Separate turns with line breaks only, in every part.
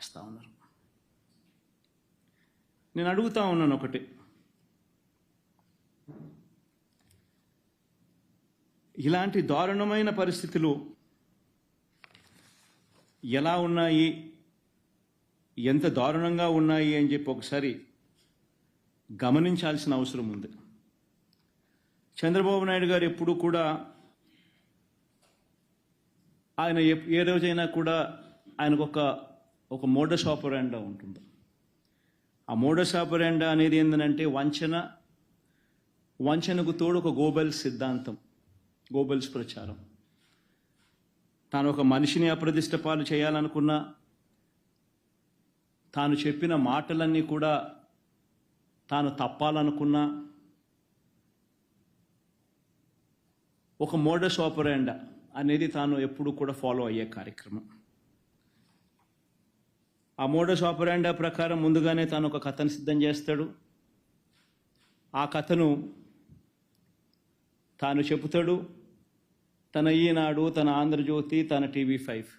చేస్తూ ఉన్నారు. నేను అడుగుతా ఉన్నాను ఒకటి, ఇలాంటి దారుణమైన పరిస్థితులు ఎలా ఉన్నాయి, ఎంత దారుణంగా ఉన్నాయి అని చెప్పి ఒకసారి గమనించాల్సిన అవసరం ఉంది. చంద్రబాబు నాయుడు గారు ఎప్పుడూ కూడా ఆయన ఏ రోజైనా కూడా ఆయనకు ఒక మోడస్ ఆపరాండా ఉంటుంది. ఆ మోడస్ ఆపరాండా అనేది ఏంటంటే వంచనకు తోడు ఒక గోబెల్స్ సిద్ధాంతం, గోబెల్స్ ప్రచారం. తాను ఒక మనిషిని అప్రదిష్ట పాలు చేయాలనుకున్నా, తాను చెప్పిన మాటలన్నీ కూడా తాను తప్పాలనుకున్నా ఒక మోడస్ ఆపరాండా అనేది తాను ఎప్పుడు కూడా ఫాలో అయ్యే కార్యక్రమం. ఆ మోడస్ ఆపరాండా ప్రకారం ముందుగానే తాను ఒక కథను సిద్ధం చేస్తాడు. ఆ కథను తాను చెబుతాడు. తన ఈనాడు, తన ఆంధ్రజ్యోతి, తన TV5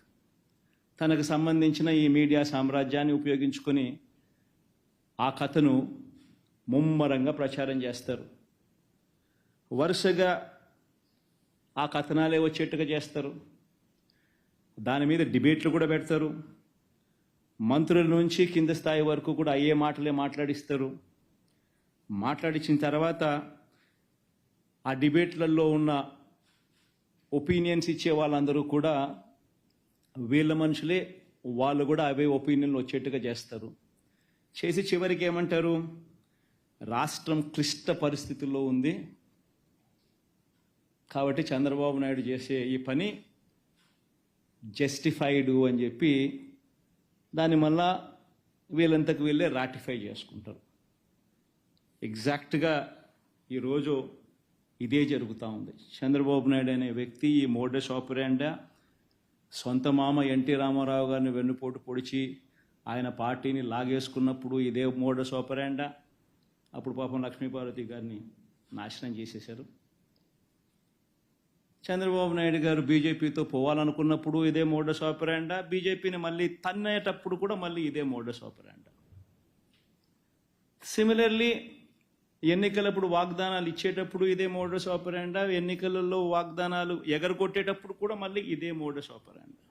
తనకు సంబంధించిన ఈ మీడియా సామ్రాజ్యాన్ని ఉపయోగించుకొని ఆ కథను ముమ్మరంగా ప్రచారం చేస్తారు. వరుసగా ఆ కథనాలే వచ్చేట్టుగా చేస్తారు. దాని మీద డిబేట్లు కూడా పెడతారు. మంత్రుల నుంచి కింద స్థాయి వరకు కూడా అయ్యే మాటలే మాట్లాడిస్తారు. మాట్లాడించిన తర్వాత ఆ డిబేట్లలో ఉన్న ఒపీనియన్స్ ఇచ్చే వాళ్ళందరూ కూడా వీళ్ళ మనుషులే, వాళ్ళు కూడా అవే ఒపీనియన్లు వచ్చేట్టుగా చేస్తారు. చేసి చివరికి ఏమంటారు, రాష్ట్రం క్లిష్ట పరిస్థితుల్లో ఉంది కాబట్టి చంద్రబాబు నాయుడు చేసే ఈ పని జస్టిఫైడ్ అని చెప్పి దాన్ని మళ్ళా వీళ్ళంతకు వీళ్ళే రాటిఫై చేసుకుంటారు. ఎగ్జాక్ట్గా ఈరోజు ఇదే జరుగుతూ ఉంది. చంద్రబాబు నాయుడు అనే వ్యక్తి ఈ మోడస్ ఆపరాండా సొంత మామ ఎన్టీ రామారావు గారిని వెన్నుపోటు పొడిచి ఆయన పార్టీని లాగేసుకున్నప్పుడు ఇదే మోడస్ ఆపరాండా. అప్పుడు పాపం లక్ష్మీపార్వతి గారిని నాశనం చేసేశారు. చంద్రబాబు నాయుడు గారు బీజేపీతో పోవాలనుకున్నప్పుడు ఇదే మోడస్ ఆపరాండా. బీజేపీని మళ్ళీ తన్నేటప్పుడు కూడా మళ్ళీ ఇదే మోడస్ ఆపరాండా. సిమిలర్లీ ఎన్నికలప్పుడు వాగ్దానాలు ఇచ్చేటప్పుడు ఇదే మోడస్ ఆపరాండా. ఎన్నికలలో వాగ్దానాలు ఎగరగొట్టేటప్పుడు కూడా మళ్ళీ ఇదే మోడస్ ఆపరాండా.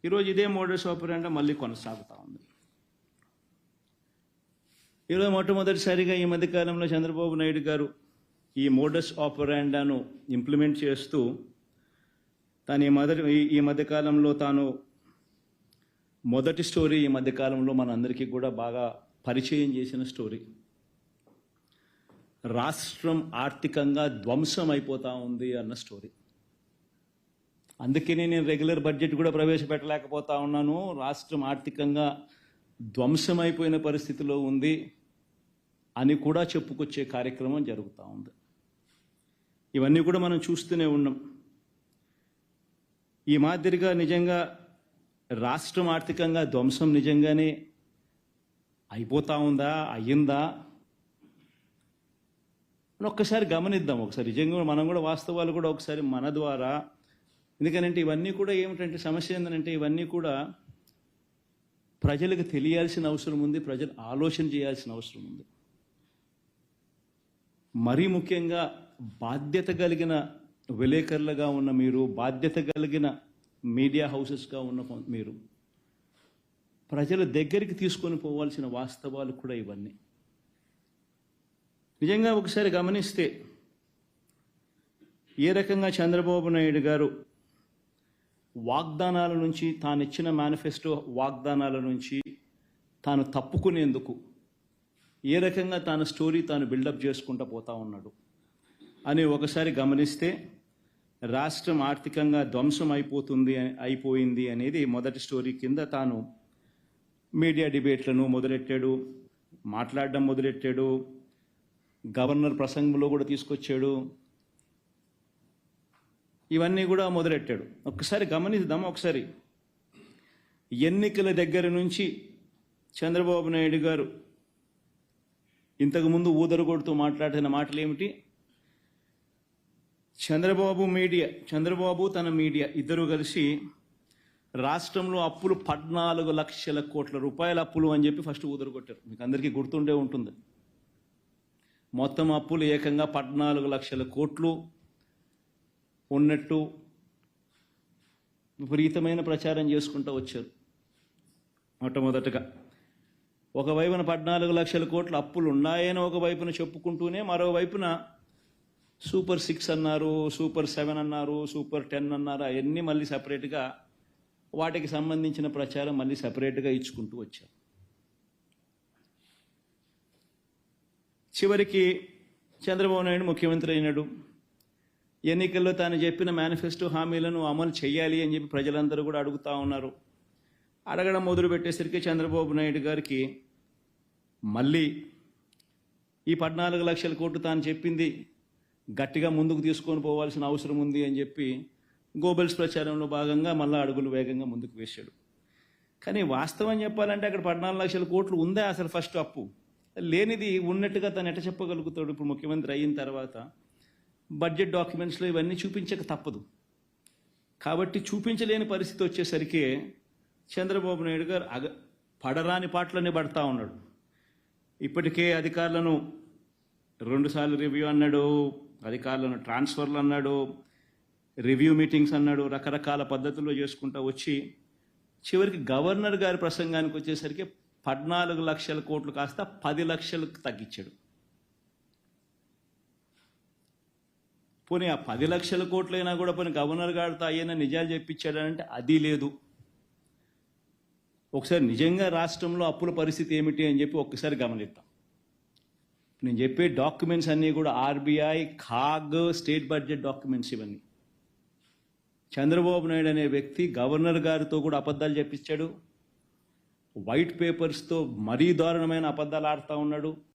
ఈరోజు ఇదే మోడస్ ఆపరాండా మళ్ళీ కొనసాగుతూ ఉంది. ఈరోజు మొట్టమొదటిసారిగా ఈ మధ్యకాలంలో చంద్రబాబు నాయుడు గారు ఈ మోడస్ ఆపరాండాను ఇంప్లిమెంట్ చేస్తూ తాను ఈ మధ్యకాలంలో తాను మొదటి స్టోరీ ఈ మధ్యకాలంలో మనందరికీ కూడా బాగా పరిచయం చేసిన స్టోరీ, రాష్ట్రం ఆర్థికంగా ధ్వంసం అయిపోతూ ఉంది అన్న స్టోరీ. అందుకనే నేను రెగ్యులర్ బడ్జెట్ కూడా ప్రవేశపెట్టలేకపోతా ఉన్నాను. రాష్ట్రం ఆర్థికంగా ధ్వంసం అయిపోయిన పరిస్థితిలో ఉంది అని కూడా చెప్పుకొచ్చే కార్యక్రమం జరుగుతూ ఉంది. ఇవన్నీ కూడా మనం చూస్తూనే ఉన్నాం. ఈ మాదిరిగా నిజంగా రాష్ట్రం ఆర్థికంగా ధ్వంసం నిజంగానే అయిపోతా ఉందా, అయ్యిందా అని ఒక్కసారి గమనిద్దాం. ఒకసారి నిజంగా మనం కూడా వాస్తవాలు కూడా ఒకసారి మన ద్వారా, ఎందుకనంటే ఇవన్నీ కూడా ఏమిటంటే సమస్య ఏంటంటే ఇవన్నీ కూడా ప్రజలకు తెలియాల్సిన అవసరం ఉంది, ప్రజలు ఆలోచన చేయాల్సిన అవసరం ఉంది. మరీ ముఖ్యంగా బాధ్యత కలిగిన విలేకరులుగా ఉన్న మీరు, బాధ్యత కలిగిన మీడియా హౌసెస్గా ఉన్న మీరు ప్రజల దగ్గరికి తీసుకొని పోవాల్సిన వాస్తవాలు కూడా ఇవన్నీ. నిజంగా ఒకసారి గమనిస్తే ఏ రకంగా చంద్రబాబు నాయుడు గారు వాగ్దానాల నుంచి, తానిచ్చిన మేనిఫెస్టో వాగ్దానాల నుంచి తాను తప్పుకునేందుకు ఏ రకంగా తాను స్టోరీ తాను బిల్డప్ చేసుకుంటూ పోతా ఉన్నాడు అని ఒకసారి గమనిస్తే, రాష్ట్రం ఆర్థికంగా ధ్వంసం అయిపోయింది అనేది మొదటి స్టోరీ కింద తాను మీడియా డిబేట్లను మొదలెట్టాడు, మాట్లాడడం మొదలెట్టాడు, గవర్నర్ ప్రసంగంలో కూడా తీసుకొచ్చాడు, ఇవన్నీ కూడా మొదలెట్టాడు. ఒకసారి గమనిద్దాం. ఒకసారి ఎన్నికల దగ్గర నుంచి చంద్రబాబు నాయుడు గారు ఇంతకుముందు ఊదరగొడుతూ మాట్లాడిన మాటలు ఏమిటి, చంద్రబాబు తన మీడియా ఇద్దరు కలిసి రాష్ట్రంలో అప్పులు 14 లక్షల కోట్ల రూపాయల అప్పులు అని చెప్పి ఫస్ట్ ఊదరగొట్టారు. మీకు అందరికీ గుర్తుండే ఉంటుంది. మొత్తం అప్పులు ఏకంగా 14 లక్షల కోట్లు ఉన్నట్టు విపరీతమైన ప్రచారం చేసుకుంటూ వచ్చారు. మొట్టమొదటగా ఒకవైపున 14 లక్షల కోట్ల అప్పులు ఉన్నాయని ఒకవైపున చెప్పుకుంటూనే మరోవైపున సూపర్ 6 అన్నారు, సూపర్ 7 అన్నారు, సూపర్ 10 అన్నారు. అవన్నీ మళ్ళీ సపరేట్గా వాటికి సంబంధించిన ప్రచారం మళ్ళీ సపరేట్గా ఇచ్చుకుంటూ వచ్చారు. చివరికి చంద్రబాబు నాయుడు ముఖ్యమంత్రి అయినాడు. ఎన్నికల్లో తాను చెప్పిన మేనిఫెస్టో హామీలను అమలు చేయాలి అని చెప్పి ప్రజలందరూ కూడా అడుగుతూ ఉన్నారు. అడగడం మొదలు పెట్టేసరికి చంద్రబాబు నాయుడు గారికి మళ్ళీ ఈ 14 లక్షల కోట్లు తాను చెప్పింది గట్టిగా ముందుకు తీసుకొని పోవాల్సిన అవసరం ఉంది అని చెప్పి గోబెల్స్ ప్రచారంలో భాగంగా మళ్ళీ అడుగులు వేగంగా ముందుకు వేశాడు. కానీ వాస్తవం చెప్పాలంటే అక్కడ 14 లక్షల కోట్లు ఉందా అసలు? ఫస్ట్ అప్పు లేనిది ఉన్నట్టుగా తను ఎట్ట చెప్పగలుగుతాడు? ఇప్పుడు ముఖ్యమంత్రి అయిన తర్వాత బడ్జెట్ డాక్యుమెంట్స్లో ఇవన్నీ చూపించక తప్పదు. కాబట్టి చూపించలేని పరిస్థితి వచ్చేసరికి చంద్రబాబు నాయుడు గారు పడరాని పాటలనే పడతా ఉన్నాడు. ఇప్పటికే అధికారులను 2 సార్లు రివ్యూ అన్నాడు, అధికారులను ట్రాన్స్ఫర్లు అన్నాడు, రివ్యూ మీటింగ్స్ అన్నాడు, రకరకాల పద్ధతుల్లో చేసుకుంటూ వచ్చి చివరికి గవర్నర్ గారి ప్రసంగానికి వచ్చేసరికి 14 లక్షల కోట్లు కాస్త 10 లక్షలకు తగ్గించాడు. పోనీ ఆ 10 లక్షల కోట్లైనా కూడా పోనీ గవర్నర్ గారితో అయ్యైనా నిజాలు చెప్పించాడంటే అది లేదు. ఒకసారి నిజంగా రాష్ట్రంలో అప్పుల పరిస్థితి ఏమిటి అని చెప్పి ఒక్కసారి గమనిద్దాం. నేను చెప్పే డాక్యుమెంట్స్ అన్నీ కూడా ఆర్బీఐ, ఖాగ్, స్టేట్ బడ్జెట్ డాక్యుమెంట్స్. ఇవన్నీ చంద్రబాబు నాయుడు అనే వ్యక్తి గవర్నర్ గారితో కూడా అబద్ధాలు చెప్పించాడు. వైట్ పేపర్స్తో మరీ దారుణమైన అబద్ధాలు ఆడుతూ ఉన్నాడు.